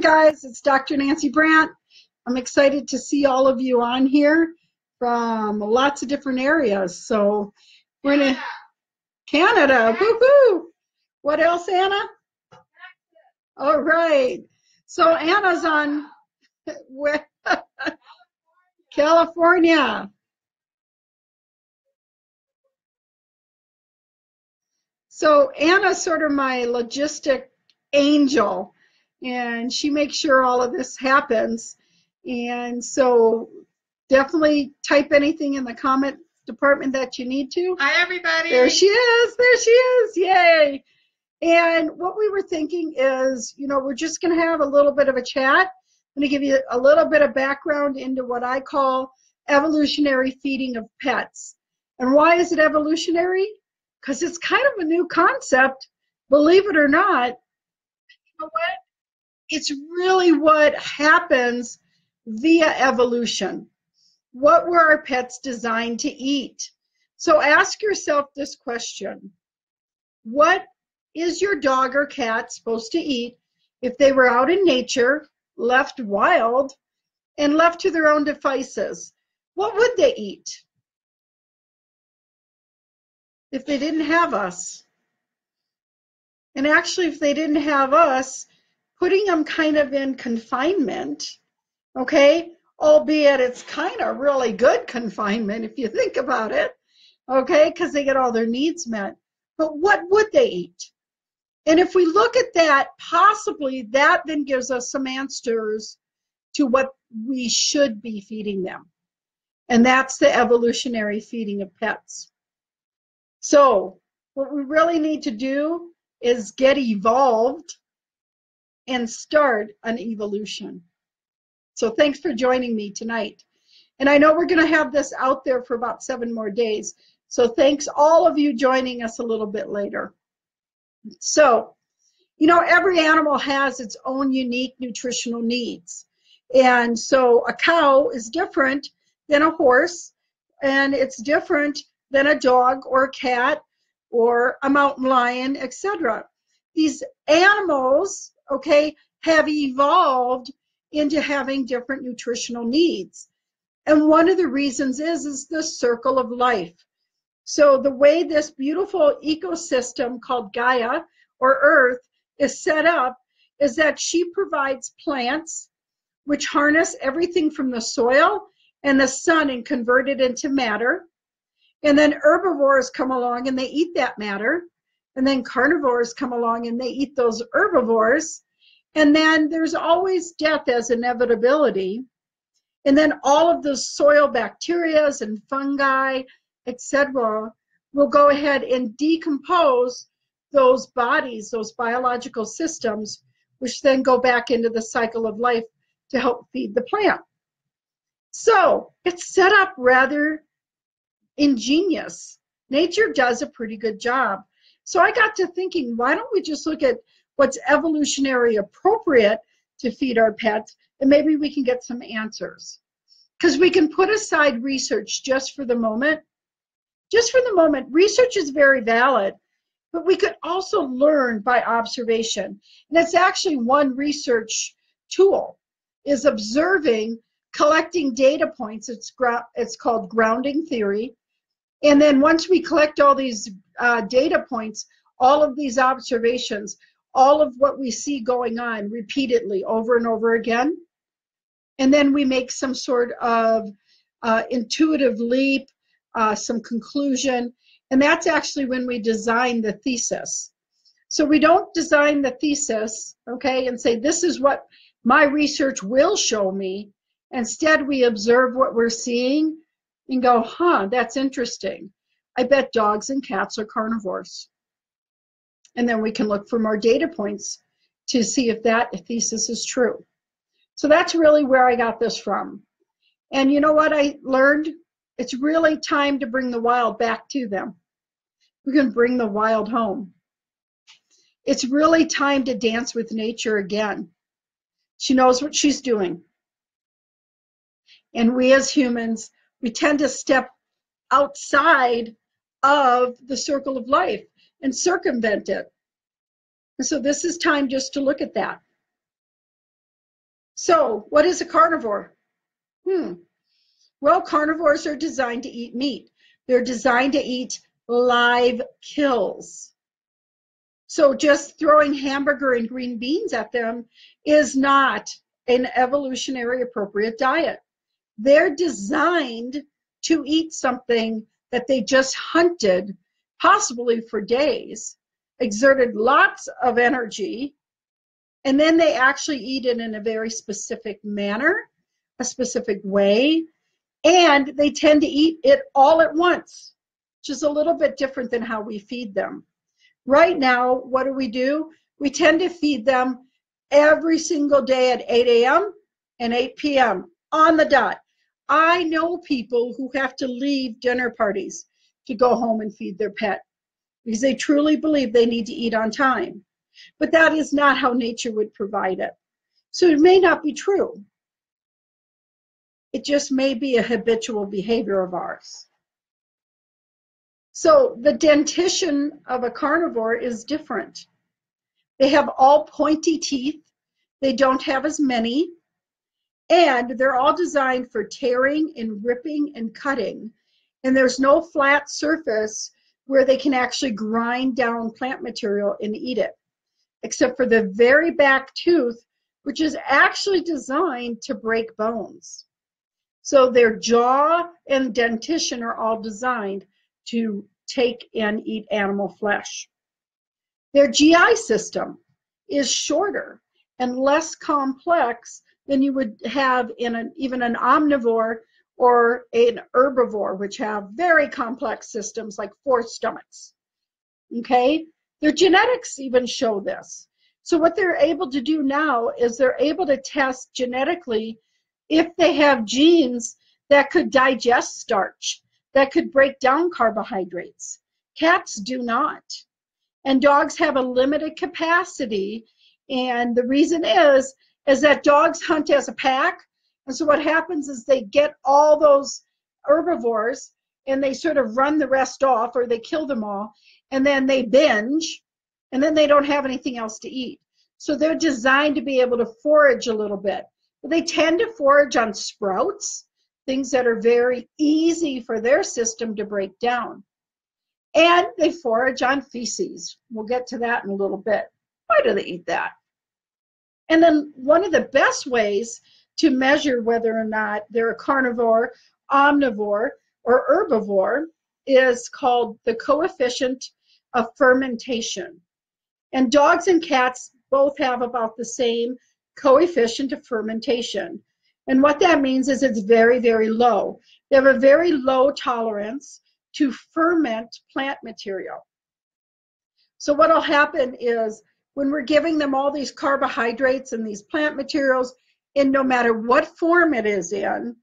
guys, it's Dr. Nancy Brandt. I'm excited to see all of you on here from lots of different areas. So we're in Canada. Woohoo! What else, Anna? All right. So Anna's on California. So Anna's sort of my logistic angel, and she makes sure all of this happens. And so definitely type anything in the comment department that you need to. Hi, everybody. There she is. There she is. Yay. And what we were thinking is, we're just going to have a little bit of a chat. I'm going to give you a little bit of background into what I call evolutionary feeding of pets. And why is it evolutionary? Because it's kind of a new concept, believe it or not. You know what? It's really what happens via evolution. What were our pets designed to eat? So ask yourself this question. What is your dog or cat supposed to eat if they were out in nature, left wild, and left to their own devices? What would they eat if they didn't have us? And actually, if they didn't have us, putting them kind of in confinement, okay, albeit it's kind of really good confinement if you think about it, okay, because they get all their needs met. But what would they eat? And if we look at that, possibly that then gives us some answers to what we should be feeding them. And that's the evolutionary feeding of pets. So what we really need to do is get evolved and start an evolution. So thanks for joining me tonight. And I know we're going to have this out there for about 7 more days. So thanks all of you joining us a little bit later. So, every animal has its own unique nutritional needs. And so a cow is different than a horse, and it's different than a dog or a cat or a mountain lion, etc. These animals, okay, have evolved into having different nutritional needs. And one of the reasons is the circle of life. So the way this beautiful ecosystem called Gaia or Earth is set up is that she provides plants which harness everything from the soil and the sun and convert it into matter. And then herbivores come along and they eat that matter. And then carnivores come along and they eat those herbivores. And then there's always death as inevitability. And then all of those soil bacteria and fungi, etc., will go ahead and decompose those bodies, those biological systems, which then go back into the cycle of life to help feed the plant. So it's set up rather ingenious. Nature does a pretty good job. So I got to thinking, why don't we just look at what's evolutionary appropriate to feed our pets, and maybe we can get some answers. Because we can put aside research just for the moment. Just for the moment, research is very valid, but we could also learn by observation. And it's actually one research tool, is observing, collecting data points. It's called grounding theory. And then once we collect all these data points, all of these observations, all of what we see going on repeatedly over and over again, and then we make some sort of intuitive leap, some conclusion, and that's actually when we design the thesis. So we don't design the thesis, okay, and say, this is what my research will show me. Instead, we observe what we're seeing and go, that's interesting. I bet dogs and cats are carnivores. And then we can look for more data points to see if that thesis is true. So that's really where I got this from. And you know what I learned? It's really time to bring the wild back to them. We can bring the wild home. It's really time to dance with nature again. She knows what she's doing. And we as humans, we tend to step outside of the circle of life and circumvent it. And so this is time just to look at that. So what is a carnivore? Well, carnivores are designed to eat meat. They're designed to eat live kills. So just throwing hamburger and green beans at them is not an evolutionary appropriate diet. They're designed to eat something that they just hunted, possibly for days, exerted lots of energy, and then they actually eat it in a very specific manner, a specific way, and they tend to eat it all at once, which is a little bit different than how we feed them. Right now, what do? We tend to feed them every single day at 8 a.m. and 8 p.m. on the dot. I know people who have to leave dinner parties to go home and feed their pet because they truly believe they need to eat on time. But that is not how nature would provide it. So it may not be true. It just may be a habitual behavior of ours. So the dentition of a carnivore is different. They have all pointy teeth. They don't have as many. And they're all designed for tearing and ripping and cutting. And there's no flat surface where they can actually grind down plant material and eat it, except for the very back tooth, which is actually designed to break bones. So their jaw and dentition are all designed to take and eat animal flesh. Their GI system is shorter and less complex than you would have in even an omnivore or an herbivore, which have very complex systems like 4 stomachs. Okay? Their genetics even show this. So what they're able to do now is they're able to test genetically if they have genes that could digest starch, that could break down carbohydrates. Cats do not. And dogs have a limited capacity. And the reason is that dogs hunt as a pack. And so what happens is they get all those herbivores and they sort of run the rest off, or they kill them all, and then they binge, and then they don't have anything else to eat. So they're designed to be able to forage a little bit. But they tend to forage on sprouts, things that are very easy for their system to break down. And they forage on feces. We'll get to that in a little bit. Why do they eat that? And then one of the best ways to measure whether or not they're a carnivore, omnivore, or herbivore is called the coefficient of fermentation. And dogs and cats both have about the same coefficient of fermentation. And what that means is it's very, very low. They have a very low tolerance to ferment plant material. So what'll happen is when we're giving them all these carbohydrates and these plant materials, in no matter what form it is in,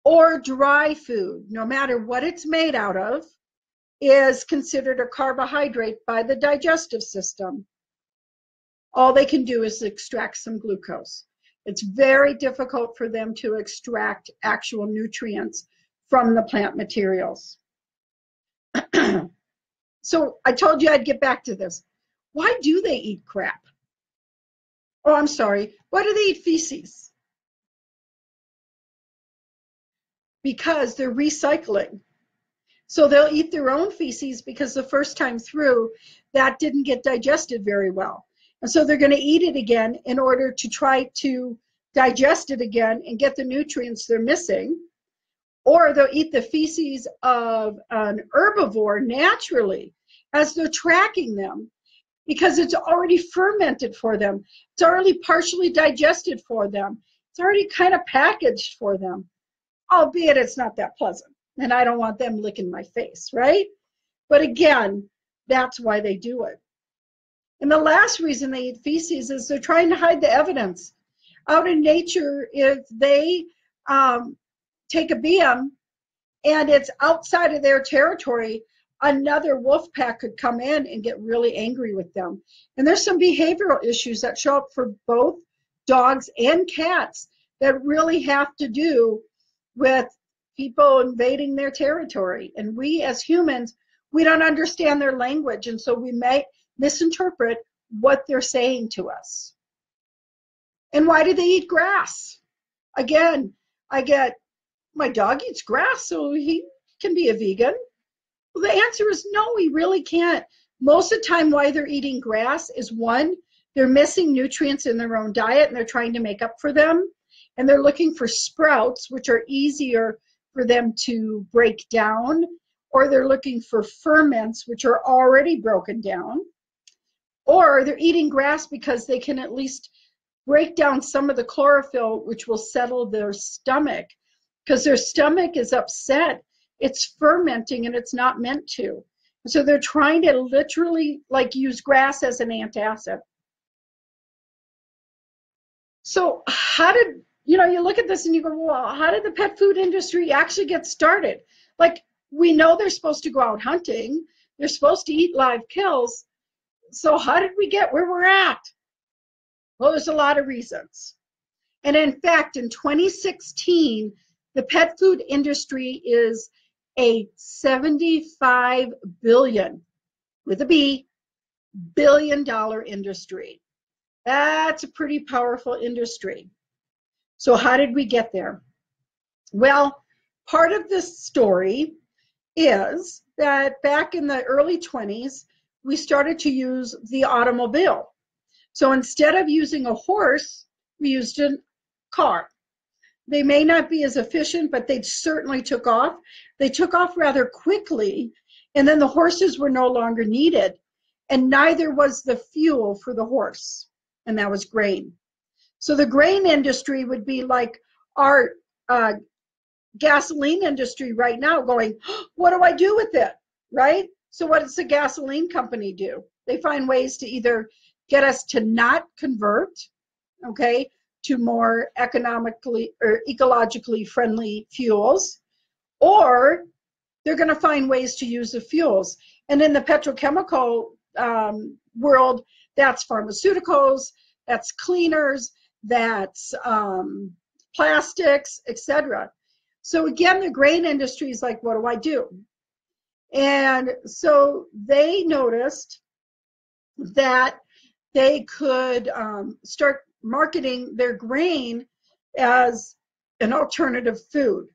or dry food, no matter what it's made out of, is considered a carbohydrate by the digestive system. All they can do is extract some glucose. It's very difficult for them to extract actual nutrients from the plant materials. So I told you I'd get back to this. Why do they eat crap? Oh, I'm sorry. Why do they eat feces? Because they're recycling. So they'll eat their own feces because the first time through, that didn't get digested very well. And so they're going to eat it again in order to try to digest it again and get the nutrients they're missing. Or they'll eat the feces of an herbivore naturally as they're tracking them because it's already fermented for them. It's already partially digested for them. It's already kind of packaged for them, albeit it's not that pleasant. And I don't want them licking my face, right? But again, that's why they do it. And the last reason they eat feces is they're trying to hide the evidence. Out in nature, if they take a BM and it's outside of their territory, another wolf pack could come in and get really angry with them. And there's some behavioral issues that show up for both dogs and cats that really have to do with people invading their territory. And we as humans, we don't understand their language, and so we may misinterpret what they're saying to us. And why do they eat grass? Again, I get, my dog eats grass, so he can be a vegan. Well, the answer is no, he really can't. Most of the time, why they're eating grass is one, they're missing nutrients in their own diet and they're trying to make up for them. And they're looking for sprouts, which are easier for them to break down, or they're looking for ferments, which are already broken down, or they're eating grass because they can at least break down some of the chlorophyll, which will settle their stomach, because their stomach is upset. It's fermenting and it's not meant to. So they're trying to literally like use grass as an antacid. So how did, you look at this and you go, well, how did the pet food industry actually get started? Like, we know they're supposed to go out hunting. They're supposed to eat live kills. So how did we get where we're at? Well, there's a lot of reasons. And in fact, in 2016, the pet food industry is a 75 billion, with a B, billion-dollar industry. That's a pretty powerful industry. So how did we get there? Well, part of this story is that back in the early 20s, we started to use the automobile. So instead of using a horse, we used a car. They may not be as efficient, but they certainly took off. They took off rather quickly, and then the horses were no longer needed, and neither was the fuel for the horse, and that was grain. So the grain industry would be like our gasoline industry right now going, what do I do with it, right? So what does the gasoline company do? They find ways to either get us to not convert, okay, to more economically or ecologically friendly fuels, or they're going to find ways to use the fuels. And in the petrochemical world, that's pharmaceuticals, that's cleaners, that's plastics, etc. So again, the grain industry is like, what do I do? And so they noticed that they could start marketing their grain as an alternative food.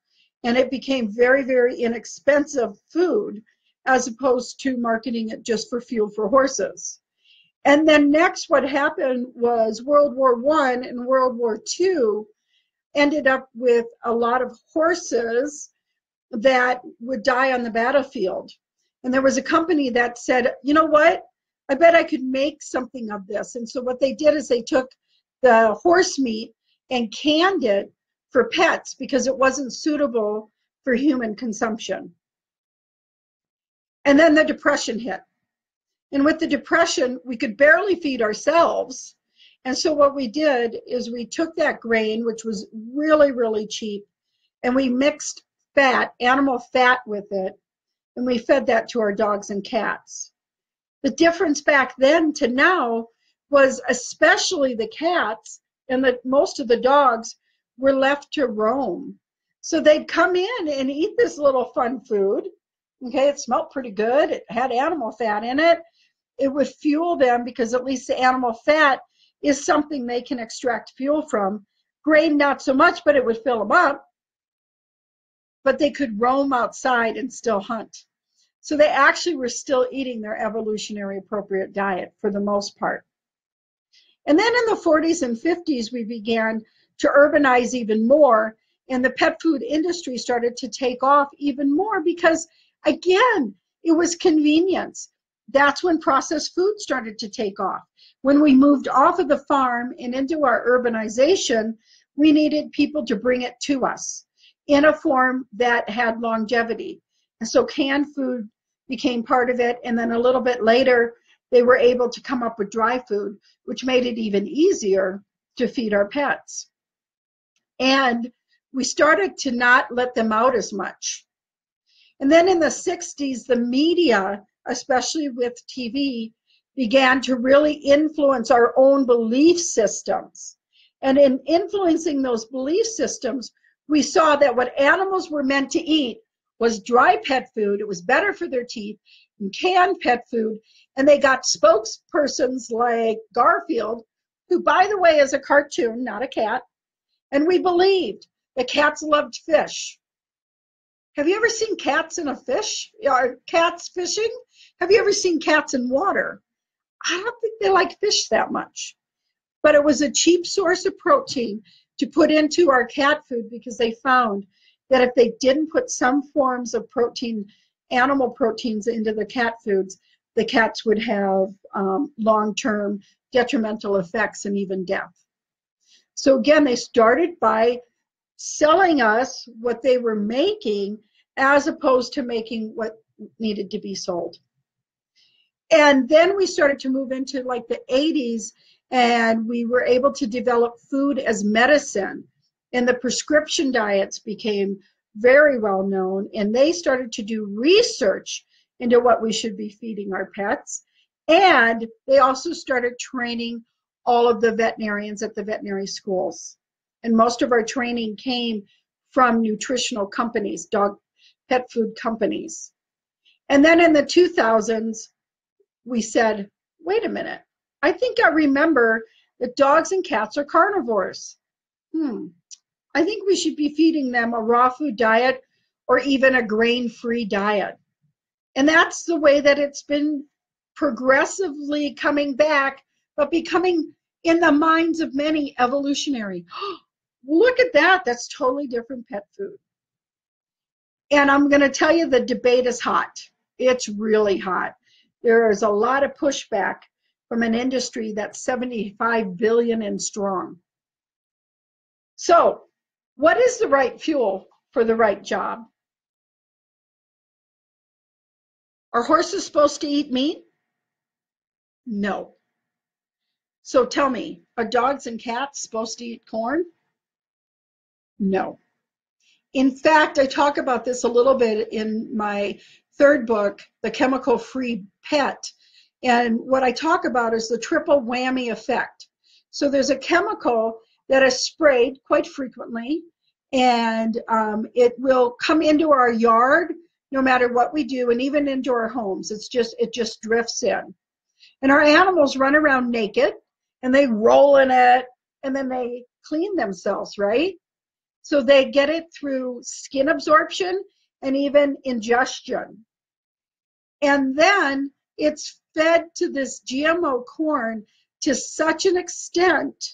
And it became very, very inexpensive food as opposed to marketing it just for fuel for horses. And then next what happened was World War I and World War II ended up with a lot of horses that would die on the battlefield. And there was a company that said, you know what? I bet I could make something of this. And so what they did is they took the horse meat and canned it for pets because it wasn't suitable for human consumption. And then the Depression hit. And with the Depression, we could barely feed ourselves. And so what we did is we took that grain, which was really, really cheap, and we mixed fat, animal fat with it, and we fed that to our dogs and cats. The difference back then to now was especially the cats and most of the dogs were left to roam. So they'd come in and eat this little fun food. Okay, it smelled pretty good. It had animal fat in it. It would fuel them because at least the animal fat is something they can extract fuel from. Grain, not so much, but it would fill them up. But they could roam outside and still hunt. So they actually were still eating their evolutionary appropriate diet for the most part. And then in the 40s and 50s, we began to urbanize even more, and the pet food industry started to take off even more because, again, it was convenience. That's when processed food started to take off. When we moved off of the farm and into our urbanization, we needed people to bring it to us in a form that had longevity. And so canned food became part of it, and then a little bit later, they were able to come up with dry food, which made it even easier to feed our pets. And we started to not let them out as much. And then in the 60s, the media, especially with TV, began to really influence our own belief systems. And in influencing those belief systems, we saw that what animals were meant to eat was dry pet food. It was better for their teeth, and canned pet food. And they got spokespersons like Garfield who, by the way, is a cartoon, not a cat. And we believed that cats loved fish. Have you ever seen cats in a fish? Or cats fishing? Have you ever seen cats in water? I don't think they like fish that much. But it was a cheap source of protein to put into our cat food because they found that if they didn't put some forms of protein, animal proteins into the cat foods, the cats would have long-term detrimental effects and even death. So again, they started by selling us what they were making as opposed to making what needed to be sold. And then we started to move into like the 80s, and we were able to develop food as medicine, and the prescription diets became very well known, and they started to do research into what we should be feeding our pets. And they also started training all of the veterinarians at the veterinary schools. And most of our training came from nutritional companies, dog pet food companies. And then in the 2000s, we said, wait a minute, I think I remember that dogs and cats are carnivores. I think we should be feeding them a raw food diet or even a grain-free diet. And that's the way that it's been progressively coming back, but becoming in the minds of many evolutionary. Look at that, that's totally different pet food. And I'm going to tell you, the debate is hot. It's really hot. There is a lot of pushback from an industry that's 75 billion and strong. So, what is the right fuel for the right job? Are horses supposed to eat meat? No. So tell me, are dogs and cats supposed to eat corn? No. In fact, I talk about this a little bit in my third book, The Chemical-Free Pet. And what I talk about is the triple whammy effect. So there's a chemical that is sprayed quite frequently, and it will come into our yard no matter what we do, and even into our homes. It just drifts in. And our animals run around naked, and they roll in it, and then they clean themselves, right? So they get it through skin absorption and even ingestion. And then it's fed to this GMO corn to such an extent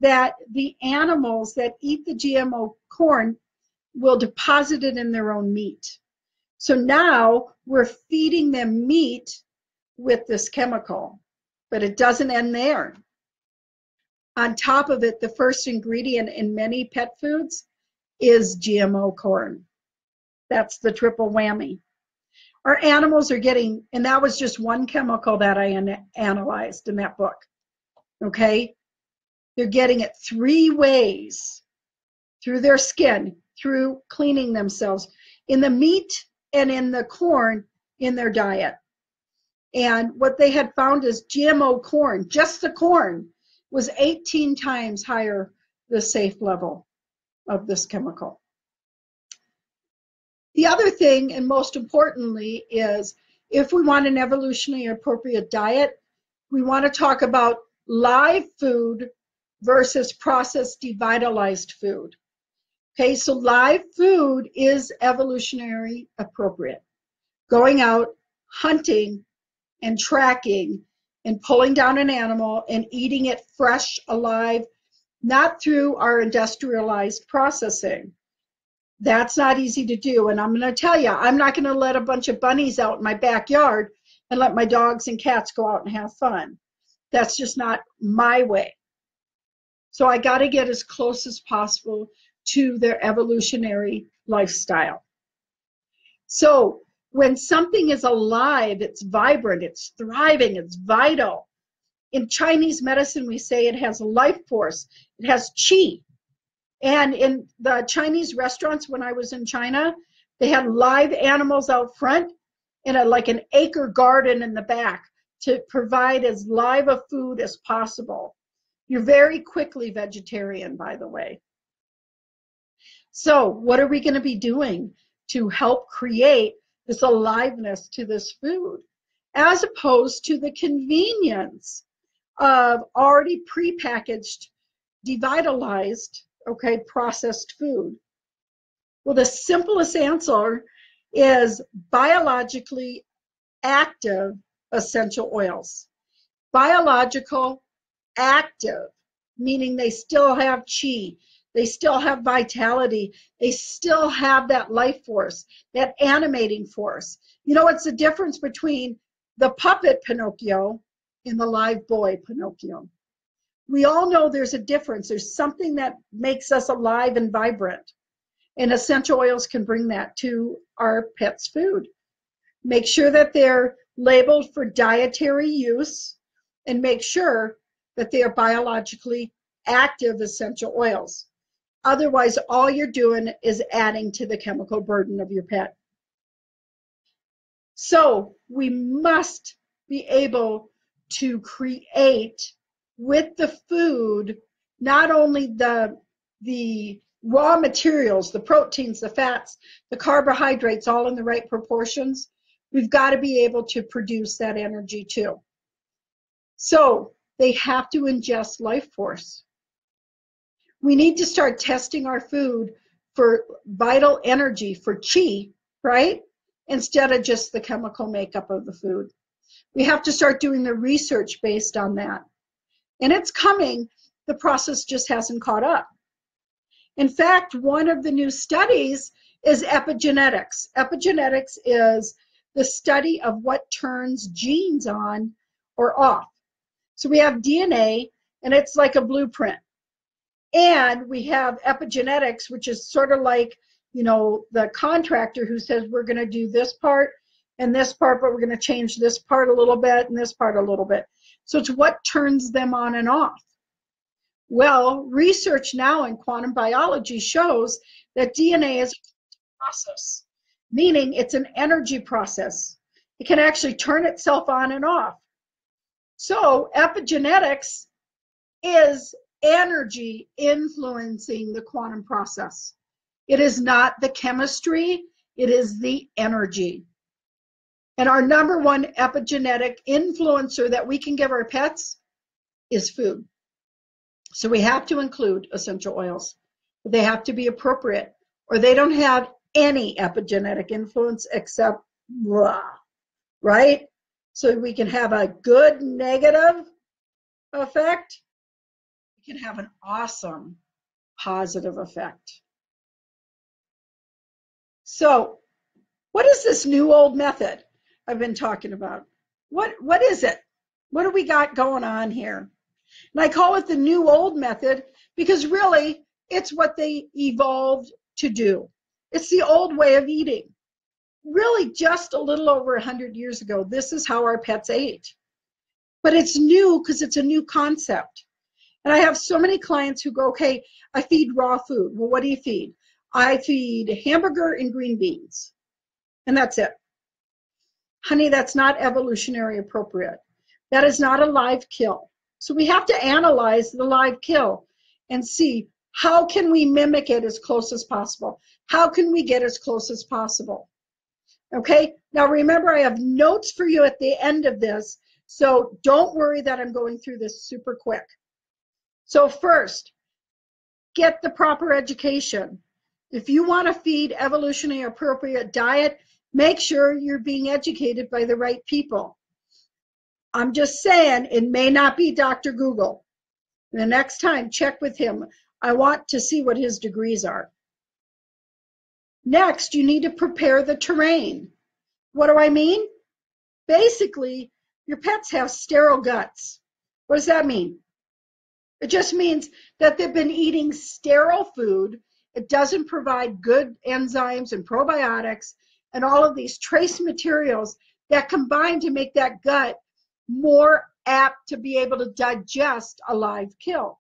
that the animals that eat the GMO corn will deposit it in their own meat. So now we're feeding them meat with this chemical, but it doesn't end there. On top of it, the first ingredient in many pet foods is GMO corn. That's the triple whammy. Our animals are getting, and that was just one chemical that I analyzed in that book, okay? They're getting it 3 ways: through their skin, through cleaning themselves, in the meat and in the corn in their diet. And what they had found is GMO corn, just the corn, was 18 times higher the safe level of this chemical. The other thing, and most importantly, is if we want an evolutionarily appropriate diet, we want to talk about live food versus processed devitalized food. Okay, so live food is evolutionary appropriate. Going out, hunting, and tracking, and pulling down an animal and eating it fresh, alive, not through our industrialized processing. That's not easy to do. And I'm going to tell you, I'm not going to let a bunch of bunnies out in my backyard and let my dogs and cats go out and have fun. That's just not my way. So I got to get as close as possible to their evolutionary lifestyle. So when something is alive, it's vibrant, it's thriving, it's vital. In Chinese medicine, we say it has life force, it has qi. And in the Chinese restaurants, when I was in China, they had live animals out front in like an acre garden in the back to provide as live a food as possible. You're very quickly vegetarian, by the way. So what are we going to be doing to help create this aliveness to this food, as opposed to the convenience of already prepackaged, devitalized, okay, processed food? Well, the simplest answer is biologically active essential oils. Biological active, meaning they still have chi, they still have vitality, they still have that life force, that animating force. You know what's the difference between the puppet Pinocchio and the live boy Pinocchio? We all know there's a difference. There's something that makes us alive and vibrant. And essential oils can bring that to our pets' food. Make sure that they're labeled for dietary use and make sure that they are biologically active essential oils. Otherwise, all you're doing is adding to the chemical burden of your pet. So we must be able to create with the food not only the raw materials, the proteins, the fats, the carbohydrates, all in the right proportions. We've got to be able to produce that energy too. So they have to ingest life force. We need to start testing our food for vital energy, for chi, right? Instead of just the chemical makeup of the food. We have to start doing the research based on that. And it's coming. The process just hasn't caught up. In fact, one of the new studies is epigenetics. Epigenetics is the study of what turns genes on or off. So we have DNA, and it's like a blueprint. And we have epigenetics, which is sort of like, you know, the contractor who says we're going to do this part and this part, but we're going to change this part a little bit and this part a little bit. So it's what turns them on and off. Well, research now in quantum biology shows that DNA is a process, meaning it's an energy process. It can actually turn itself on and off. So epigenetics is energy influencing the quantum process. It is not the chemistry, it is the energy. And our number one epigenetic influencer that we can give our pets is food. So we have to include essential oils. They have to be appropriate, or they don't have any epigenetic influence except blah, right? So we can have a good negative effect. We can have an awesome positive effect. So what is this new old method I've been talking about? What is it? What do we got going on here? And I call it the new old method because really it's what they evolved to do. It's the old way of eating. Really just a little over 100 years ago, this is how our pets ate. But it's new because it's a new concept. And I have so many clients who go, okay, I feed raw food. Well, what do you feed? I feed hamburger and green beans. And that's it. Honey, that's not evolutionary appropriate. That is not a live kill. So we have to analyze the live kill and see how can we mimic it as close as possible? How can we get as close as possible? Okay, now remember I have notes for you at the end of this, so don't worry that I'm going through this super quick. So first, get the proper education. If you want to feed evolutionary appropriate diet, make sure you're being educated by the right people. I'm just saying it may not be Dr. Google. The next time, check with him. I want to see what his degrees are. Next, you need to prepare the terrain. What do I mean? Basically, your pets have sterile guts. What does that mean? It just means that they've been eating sterile food. It doesn't provide good enzymes and probiotics and all of these trace materials that combine to make that gut more apt to be able to digest a live kill.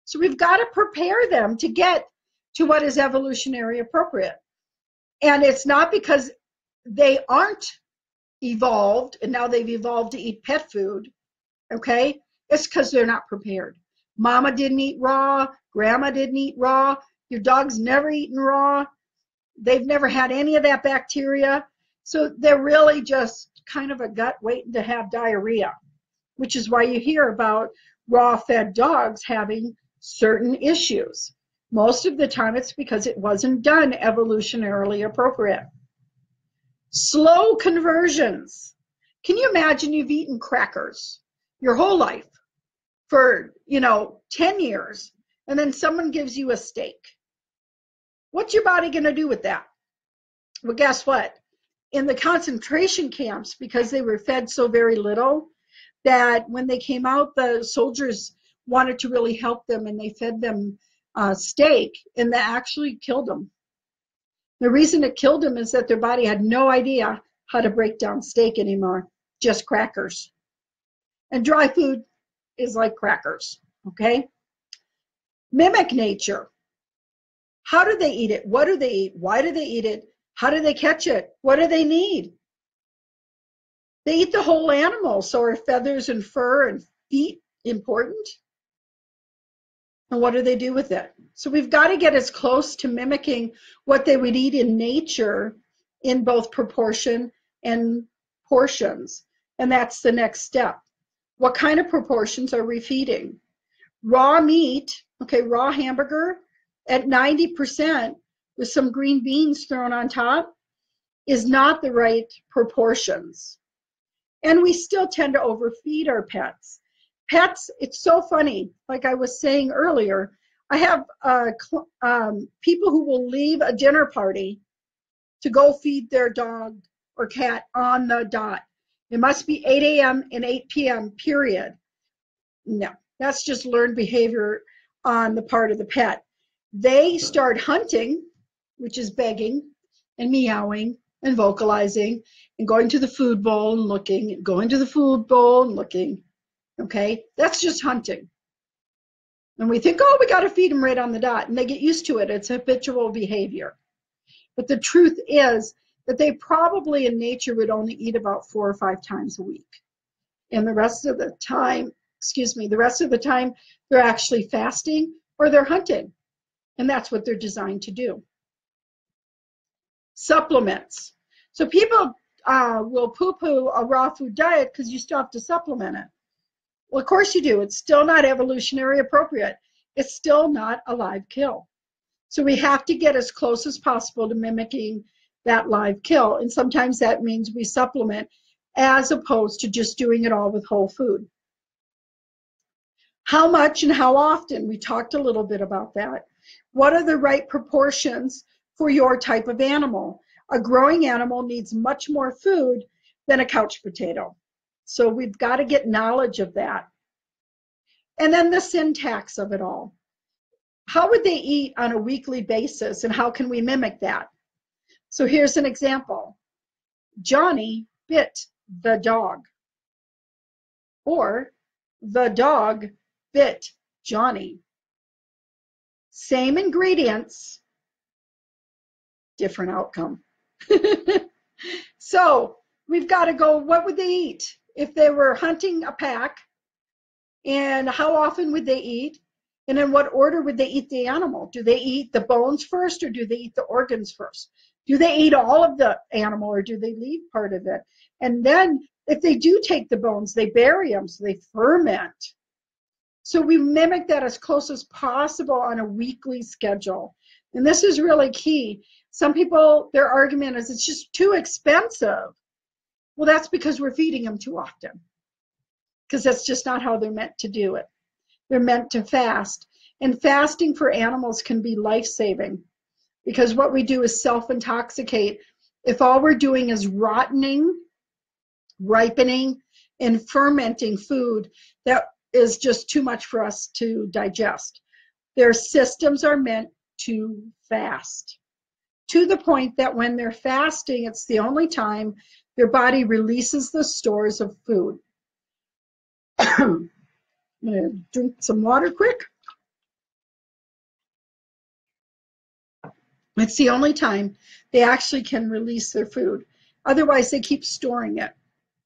So we've got to prepare them to get to what is evolutionary appropriate. And it's not because they aren't evolved and now they've evolved to eat pet food, okay? It's because they're not prepared. Mama didn't eat raw, grandma didn't eat raw, your dog's never eaten raw, they've never had any of that bacteria, so they're really just kind of a gut waiting to have diarrhea, which is why you hear about raw-fed dogs having certain issues. Most of the time it's because it wasn't done evolutionarily appropriate. Slow conversions. Can you imagine you've eaten crackers your whole life for, 10 years, and then someone gives you a steak? What's your body going to do with that? Well, guess what? In the concentration camps, because they were fed so very little, that when they came out, the soldiers wanted to really help them, and they fed them steak, and that actually killed them. The reason it killed them is that their body had no idea how to break down steak anymore, just crackers. And dry food is like crackers, okay? Mimic nature. How do they eat it? What do they eat? Why do they eat it? How do they catch it? What do they need? They eat the whole animal, so are feathers and fur and feet important? And what do they do with it? So we've got to get as close to mimicking what they would eat in nature in both proportion and portions. And that's the next step. What kind of proportions are we feeding? Raw meat, okay, raw hamburger at 90% with some green beans thrown on top is not the right proportions. And we still tend to overfeed our pets. Pets, it's so funny. Like I was saying earlier, I have people who will leave a dinner party to go feed their dog or cat on the dot. It must be 8 a.m. and 8 p.m., period. No, that's just learned behavior on the part of the pet. They start hunting, which is begging and meowing and vocalizing and going to the food bowl and looking, and going to the food bowl and looking. Okay, that's just hunting. And we think, oh, we got to feed them right on the dot. And they get used to it. It's habitual behavior. But the truth is that they probably in nature would only eat about 4 or 5 times a week. And the rest of the time, they're actually fasting or they're hunting. And that's what they're designed to do. Supplements. So people will poo-poo a raw food diet because you still have to supplement it. Well, of course you do. It's still not evolutionary appropriate. It's still not a live kill. So we have to get as close as possible to mimicking that live kill. And sometimes that means we supplement as opposed to just doing it all with whole food. How much and how often? We talked a little bit about that. What are the right proportions for your type of animal? A growing animal needs much more food than a couch potato. So we've got to get knowledge of that. And then the syntax of it all. How would they eat on a weekly basis, and how can we mimic that? So here's an example. Johnny bit the dog. Or the dog bit Johnny. Same ingredients, different outcome. So we've got to go, what would they eat? If they were hunting a pack, and how often would they eat? And in what order would they eat the animal? Do they eat the bones first, or do they eat the organs first? Do they eat all of the animal, or do they leave part of it? And then if they do take the bones, they bury them, so they ferment. So we mimic that as close as possible on a weekly schedule. And this is really key. Some people, their argument is it's just too expensive. Well, that's because we're feeding them too often, because that's just not how they're meant to do it. They're meant to fast. And fasting for animals can be life-saving, because what we do is self-intoxicate. If all we're doing is ripening, and fermenting food, that is just too much for us to digest. Their systems are meant to fast, to the point that when they're fasting, it's the only time their body releases the stores of food. I'm going to drink some water quick. It's the only time they actually can release their food. Otherwise, they keep storing it.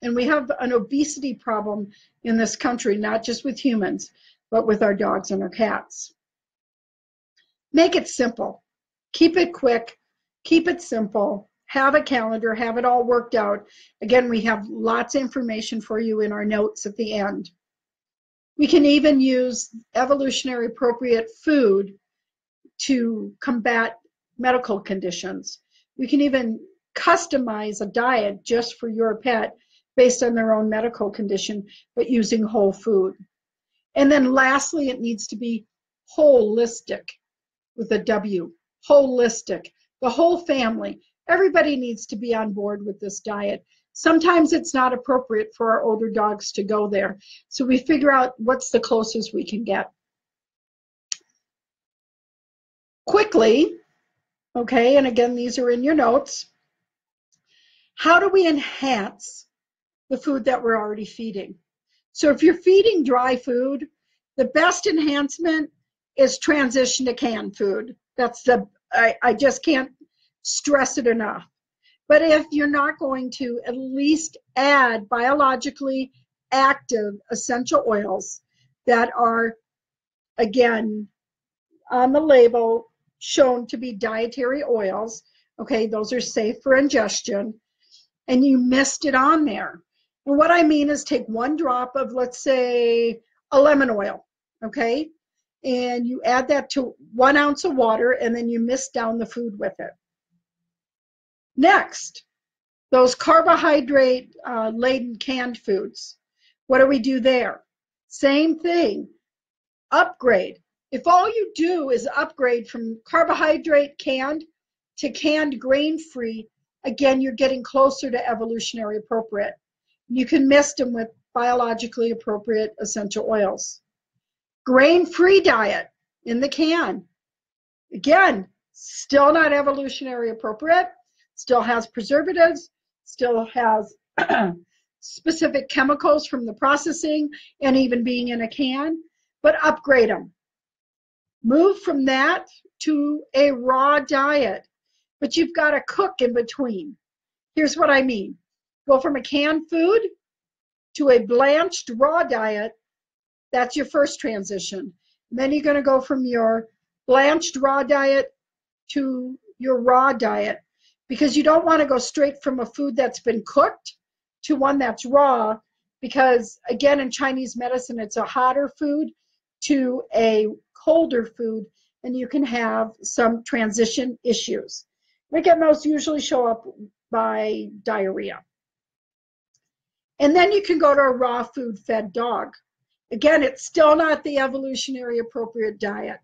And we have an obesity problem in this country, not just with humans, but with our dogs and our cats. Make it simple. Keep it quick. Keep it simple. have a calendar, have it all worked out. Again, we have lots of information for you in our notes at the end. We can even use evolutionary appropriate food to combat medical conditions. We can even customize a diet just for your pet based on their own medical condition, but using whole food. And then lastly, it needs to be holistic with a W, holistic, the whole family. Everybody needs to be on board with this diet. Sometimes it's not appropriate for our older dogs to go there. So we figure out what's the closest we can get. Quickly, okay, and again, these are in your notes. How do we enhance the food that we're already feeding? So if you're feeding dry food, the best enhancement is transition to canned food. I just can't stress it enough. But if you're not going to, at least add biologically active essential oils that are, again, on the label shown to be dietary oils. Okay, those are safe for ingestion, and you missed it on there. And what I mean is take 1 drop of, let's say, a lemon oil, okay, and you add that to 1 ounce of water, and then you mist down the food with it. Next, those carbohydrate laden canned foods. What do we do there? Same thing, upgrade. If all you do is upgrade from carbohydrate canned to canned grain-free, again, you're getting closer to evolutionary appropriate. You can mist them with biologically appropriate essential oils. Grain-free diet in the can. Again, still not evolutionary appropriate, still has preservatives, still has specific chemicals from the processing and even being in a can, but upgrade them. Move from that to a raw diet, but you've got to cook in between. Here's what I mean. Go from a canned food to a blanched raw diet. That's your first transition. And then you're going to go from your blanched raw diet to your raw diet, because you don't want to go straight from a food that's been cooked to one that's raw, because again, in Chinese medicine, it's a hotter food to a colder food, and you can have some transition issues. And again, those usually show up by diarrhea. And then you can go to a raw food fed dog. Again, it's still not the evolutionary appropriate diet.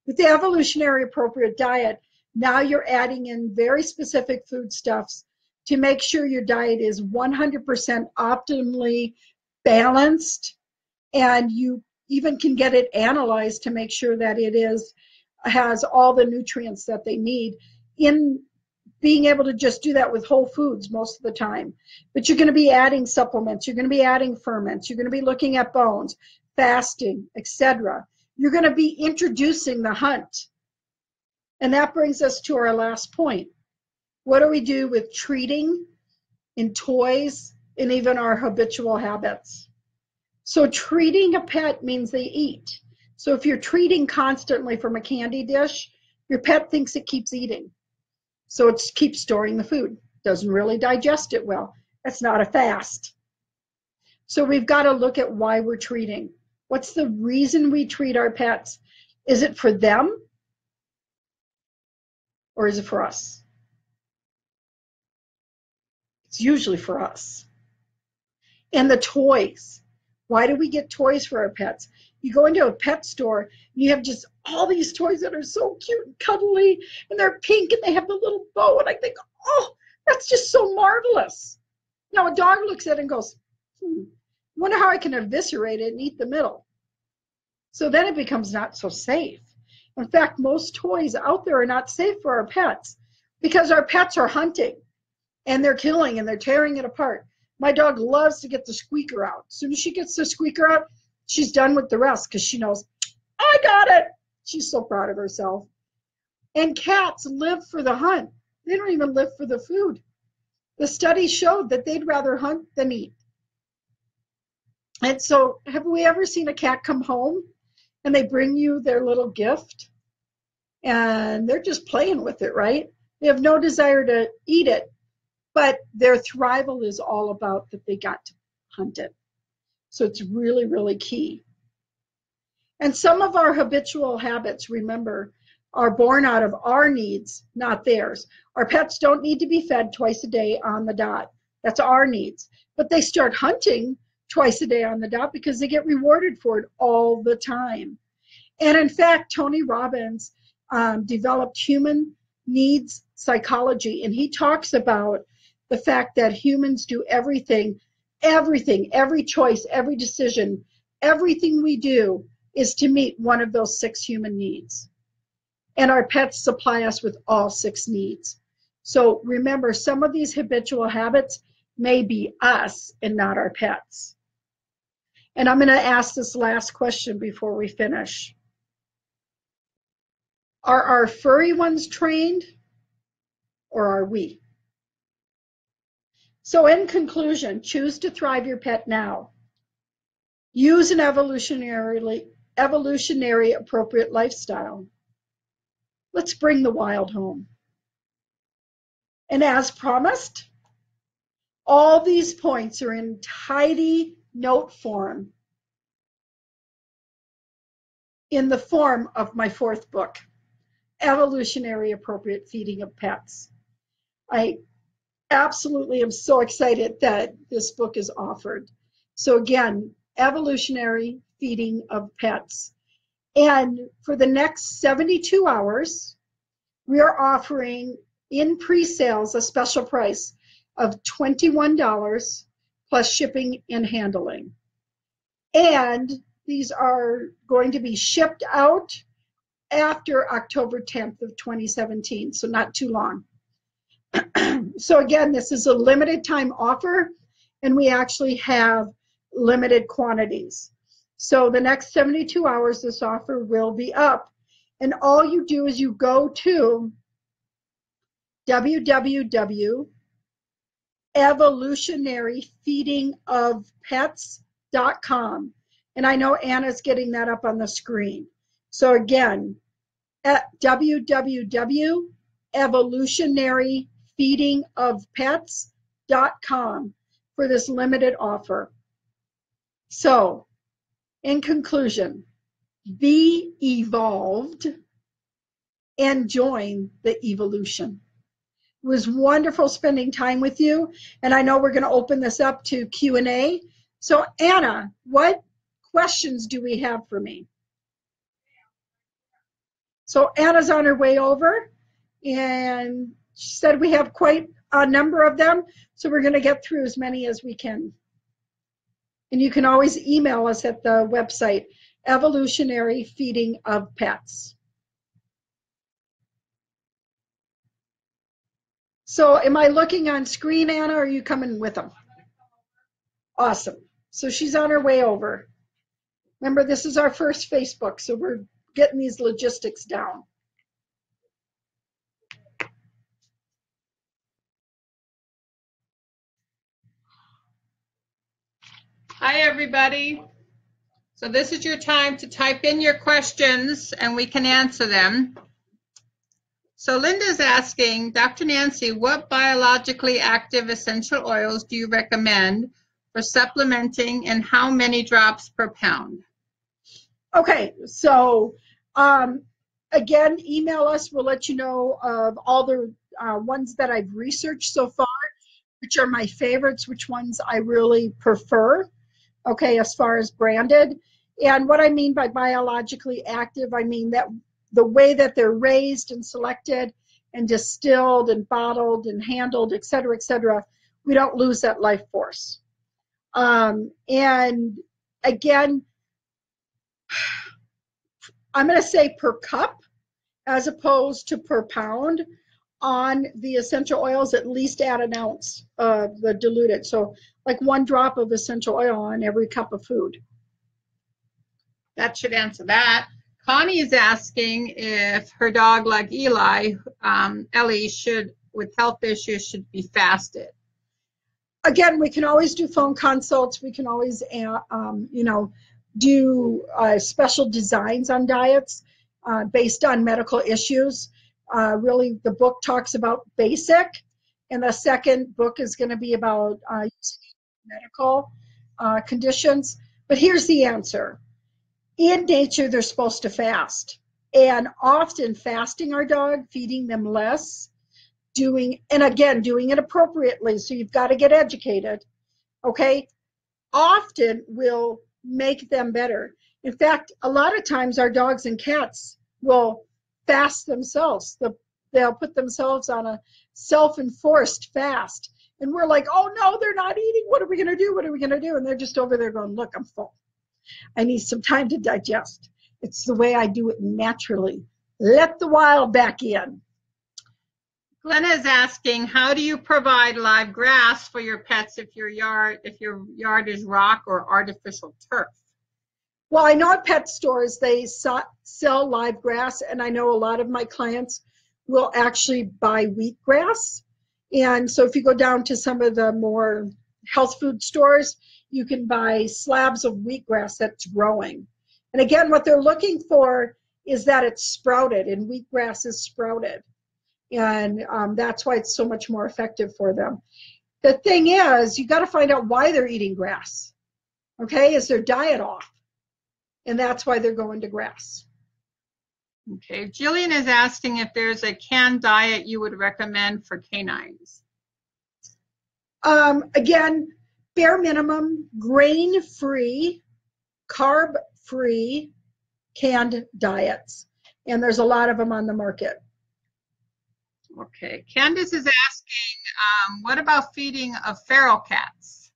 With the evolutionary appropriate diet, now you're adding in very specific foodstuffs to make sure your diet is 100% optimally balanced, and you even can get it analyzed to make sure that it has all the nutrients that they need. In being able to just do that with whole foods most of the time. But you're going to be adding supplements, you're going to be adding ferments, you're going to be looking at bones, fasting, etc. You're going to be introducing the hunt. And that brings us to our last point. What do we do with treating in toys and even our habitual habits? So treating a pet means they eat. So if you're treating constantly from a candy dish, your pet thinks it keeps eating. So it keeps storing the food. Doesn't really digest it well. That's not a fast. So we've got to look at why we're treating. What's the reason we treat our pets? Is it for them? Or is it for us? It's usually for us. And the toys. Why do we get toys for our pets? You go into a pet store, and you have just all these toys that are so cute and cuddly, and they're pink, and they have the little bow, and I think, oh, that's just so marvelous. Now a dog looks at it and goes, wonder how I can eviscerate it and eat the middle. So then it becomes not so safe. In fact, most toys out there are not safe for our pets, because our pets are hunting, and they're killing, and they're tearing it apart. My dog loves to get the squeaker out. As soon as she gets the squeaker out, she's done with the rest, because she knows, I got it. She's so proud of herself. And cats live for the hunt. They don't even live for the food. The study showed that they'd rather hunt than eat. And so have we ever seen a cat come home and they bring you their little gift and they're just playing with it, right? They have no desire to eat it, but their thrival is all about that they got to hunt it. So it's really, really key. And some of our habitual habits, remember, are born out of our needs, not theirs. Our pets don't need to be fed twice a day on the dot. That's our needs. But they start hunting twice a day on the dot because they get rewarded for it all the time. And in fact, Tony Robbins developed human needs psychology, and he talks about the fact that humans do everything, every choice, every decision, everything we do is to meet one of those 6 human needs. And our pets supply us with all 6 needs. So remember, some of these habitual habits may be us and not our pets. And I'm going to ask this last question before we finish. Are our furry ones trained, or are we? So in conclusion, choose to thrive your pet now. Use an evolutionary appropriate lifestyle. Let's bring the wild home. And as promised, all these points are in tidy note form in the form of my 4th book, Evolutionary Appropriate Feeding of Pets. I absolutely am so excited that this book is offered. So again, Evolutionary Feeding of Pets. And for the next 72 hours, we are offering in pre-sales a special price of $21 plus shipping and handling. And these are going to be shipped out after October 10th of 2017, so not too long. So again, this is a limited time offer, and we actually have limited quantities. So the next 72 hours, this offer will be up. And all you do is you go to www.evolutionaryfeedingofpets.com. And I know Anna's getting that up on the screen. So again, at www.evolutionaryfeedingofpets.com for this limited offer. So, in conclusion, be evolved and join the evolution. It was wonderful spending time with you, and I know we're going to open this up to Q&A. So, Anna, what questions do we have for me? So Anna's on her way over, and she said we have quite a number of them, so we're going to get through as many as we can. And you can always email us at the website, Evolutionary Feeding of Pets. So am I looking on screen, Anna, or are you coming with them? Awesome. So she's on her way over. Remember, this is our first Facebook, so we're getting these logistics down. Hi, everybody. So this is your time to type in your questions and we can answer them. So Linda's asking, Dr. Nancy, what biologically active essential oils do you recommend for supplementing and how many drops per pound? Okay, so again, email us. We'll let you know of all the ones that I've researched so far, which are my favorites, which ones I really prefer, okay, as far as branded. And what I mean by biologically active, I mean that the way that they're raised and selected and distilled and bottled and handled, et cetera, we don't lose that life force. And again, I'm going to say per cup as opposed to per pound on the essential oils, at least add an ounce of the diluted. So like 1 drop of essential oil on every cup of food. That should answer that. Connie is asking if her dog, like Eli, Ellie, with health issues, should be fasted. Again, we can always do phone consults. We can always, do special designs on diets based on medical issues. really the book talks about basic, and the second book is going to be about medical conditions. But here's the answer. In nature, they're supposed to fast. And often fasting our dog, feeding them less, doing it appropriately. So you've got to get educated, okay? Often will make them better. In fact, a lot of times our dogs and cats will fast themselves. They'll put themselves on a self-enforced fast. And we're like, oh no, they're not eating. What are we going to do? What are we going to do? And they're just over there going, look, I'm full. I need some time to digest. It's the way I do it naturally. Let the wild back in. Glenna is asking, how do you provide live grass for your pets if your yard is rock or artificial turf? Well, I know at pet stores they sell live grass, and I know a lot of my clients will actually buy wheatgrass. And so if you go down to some of the more health food stores, you can buy slabs of wheatgrass that's growing. And again, what they're looking for is that it's sprouted, and wheatgrass is sprouted. And that's why it's so much more effective for them. The thing is, you got to find out why they're eating grass. Okay, is their diet off? And that's why they're going to grass. Okay, Jillian is asking if there's a canned diet you would recommend for canines. Again, bare minimum, grain-free, carb-free canned diets. And there's a lot of them on the market. Okay, Candace is asking, what about feeding of feral cats?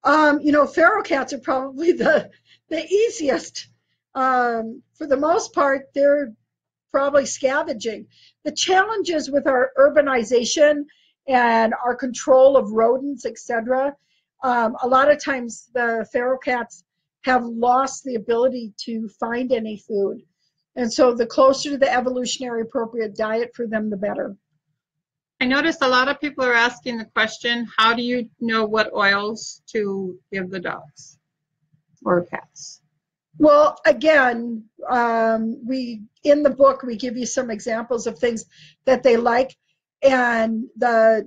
Feral cats are probably the easiest. For the most part, they're probably scavenging. The challenges with our urbanization and our control of rodents, etc., a lot of times the feral cats have lost the ability to find any food. And so the closer to the evolutionary appropriate diet for them, the better. I noticed a lot of people are asking the question, how do you know what oils to give the dogs or cats? Well, again, in the book, we give you some examples of things that they like. And I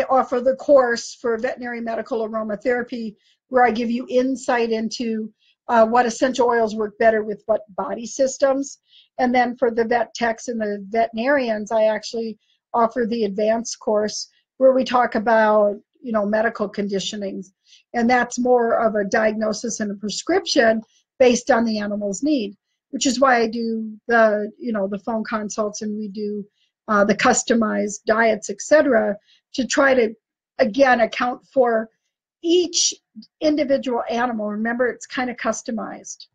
offer the course for veterinary medical aromatherapy where I give you insight into what essential oils work better with what body systems. And then for the vet techs and the veterinarians, I actually offer the advanced course where we talk about, medical conditionings. And that's more of a diagnosis and a prescription based on the animal's need, which is why I do the phone consults, and we do the customized diets, etc., to try to, again, account for each individual animal. Remember, it's kind of customized.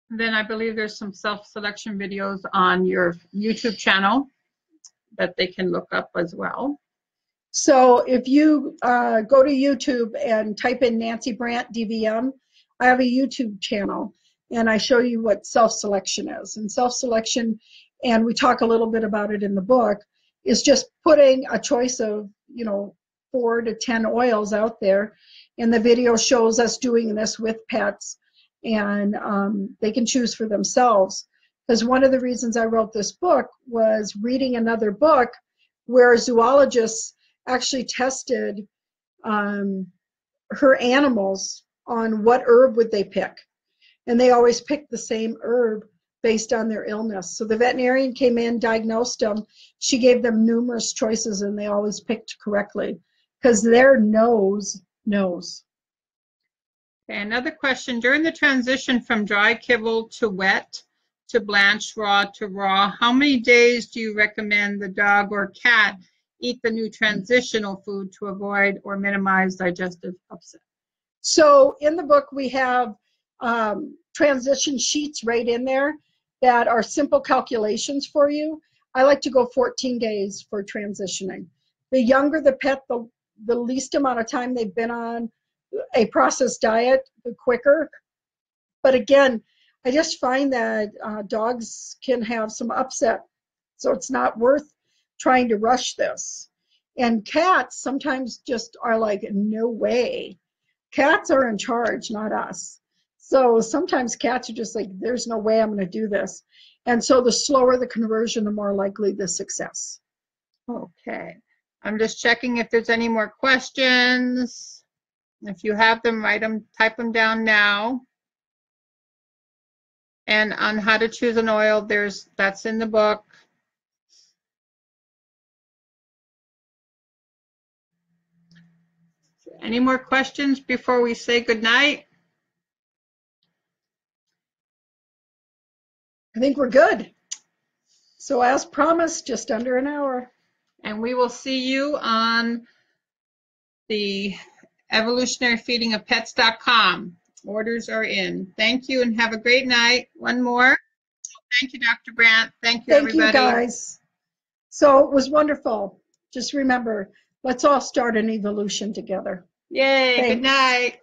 Then I believe there's some self-selection videos on your YouTube channel that they can look up as well. So if you go to YouTube and type in Nancy Brandt DVM, I have a YouTube channel, and I show you what self-selection is. And self-selection, and we talk a little bit about it in the book, is just putting a choice of, 4 to 10 oils out there. And the video shows us doing this with pets, and they can choose for themselves. Because one of the reasons I wrote this book was reading another book where zoologists actually tested her animals on what herb would they pick. And they always picked the same herb based on their illness. So the veterinarian came in, diagnosed them. She gave them numerous choices, and they always picked correctly because their nose knows. Okay, another question. During the transition from dry kibble to wet to blanched raw to raw, how many days do you recommend the dog or cat eat the new transitional food to avoid or minimize digestive upset? So in the book, we have transition sheets right in there that are simple calculations for you. I like to go 14 days for transitioning. The younger the pet, the least amount of time they've been on a processed diet, the quicker. But again, I just find that dogs can have some upset, so it's not worth trying to rush this. And cats sometimes just are like, no way. Cats are in charge, not us. So sometimes cats are just like, there's no way I'm going to do this. And so the slower the conversion, the more likely the success. Okay. I'm just checking if there's any more questions. If you have them, write them, type them down now. And on how to choose an oil, that's in the book. Any more questions before we say goodnight? I think we're good. So as promised, just under an hour. And we will see you on the evolutionaryfeedingofpets.com. Orders are in. Thank you and have a great night. One more. Thank you, Dr. Brandt. Thank you, everybody. Thank you, guys. So it was wonderful. Just remember, let's all start an evolution together. Yay. Thanks. Good night.